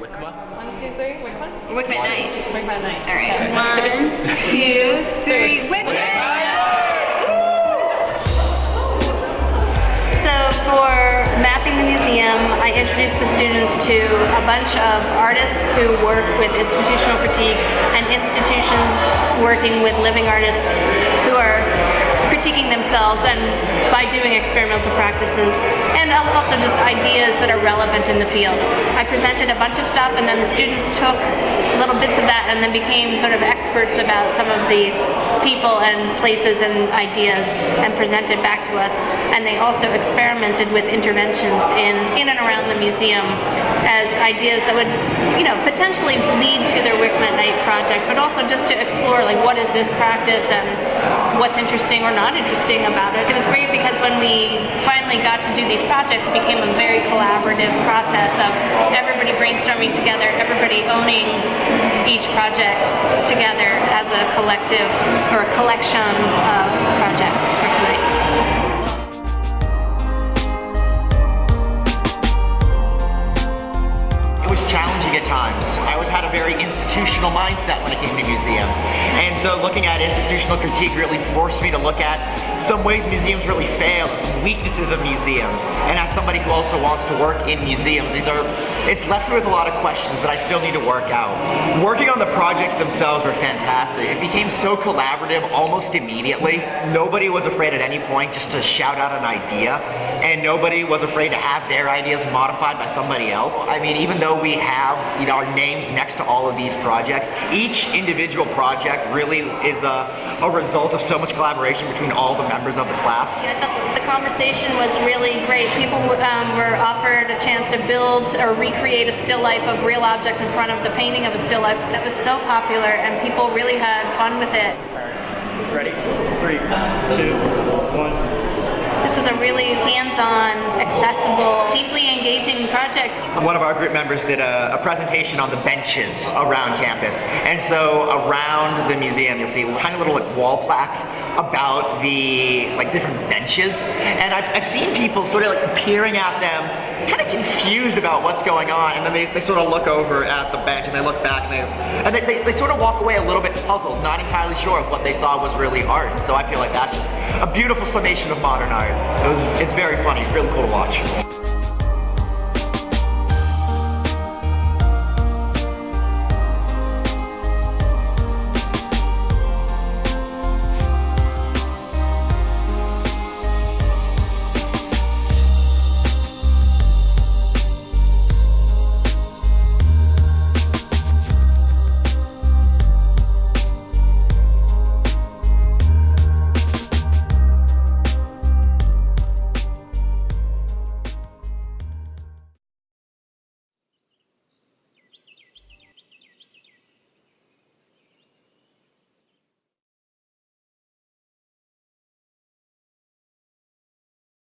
Wicma? 1, 2, 3, Wickman? Wickman Night. Wickman Night. All right. Okay. 1, 2, 3, Wickman! So for mapping the museum, I introduced the students to a bunch of artists who work with institutional critique and institutions working with living artists who are critiquing themselves and by doing experimental practices, and also just ideas that are relevant in the field. I presented a bunch of stuff, and then the students took little bits of that and then became sort of experts about some of these people and places and ideas and presented back to us. And they also experimented with interventions in and around the museum as ideas that would, potentially lead to their Wickman Night project, but also just to explore, like, what is this practice and what's interesting or not interesting about it. It was great because when we finally got to do these projects, it became a very collaborative process of everybody brainstorming together, everybody owning each project together as a collective or a collection of projects for tonight. It was challenging at times. I always had a very institutional mindset when it came to museums. And so looking at institutional critique really forced me to look at some ways museums really fail and some weaknesses of museums. And as somebody who also wants to work in museums, it's left me with a lot of questions that I still need to work out. Working on the projects themselves were fantastic. It became so collaborative almost immediately. Nobody was afraid at any point just to shout out an idea, and nobody was afraid to have their ideas modified by somebody else. I mean, even though we have our names next to all of these projects, each individual project really is a result of so much collaboration between all the members of the class. I thought the conversation was really great. People were offered a chance to build or recreate a still life of real objects in front of the painting of a still life that was so popular, and people really had fun with it. Ready? 3, 2, 1. This was a really hands-on, accessible, deeply engaging project. One of our group members did a presentation on the benches around campus. And so around the museum, you'll see tiny little wall plaques about the different benches. And I've seen people sort of peering at them, kind of confused about what's going on. And then they sort of look over at the bench and they look back and they sort of walk away a little bit puzzled, not entirely sure if what they saw was really art. And so I feel like that's just a beautiful summation of modern art. It's very funny, it's really cool to watch.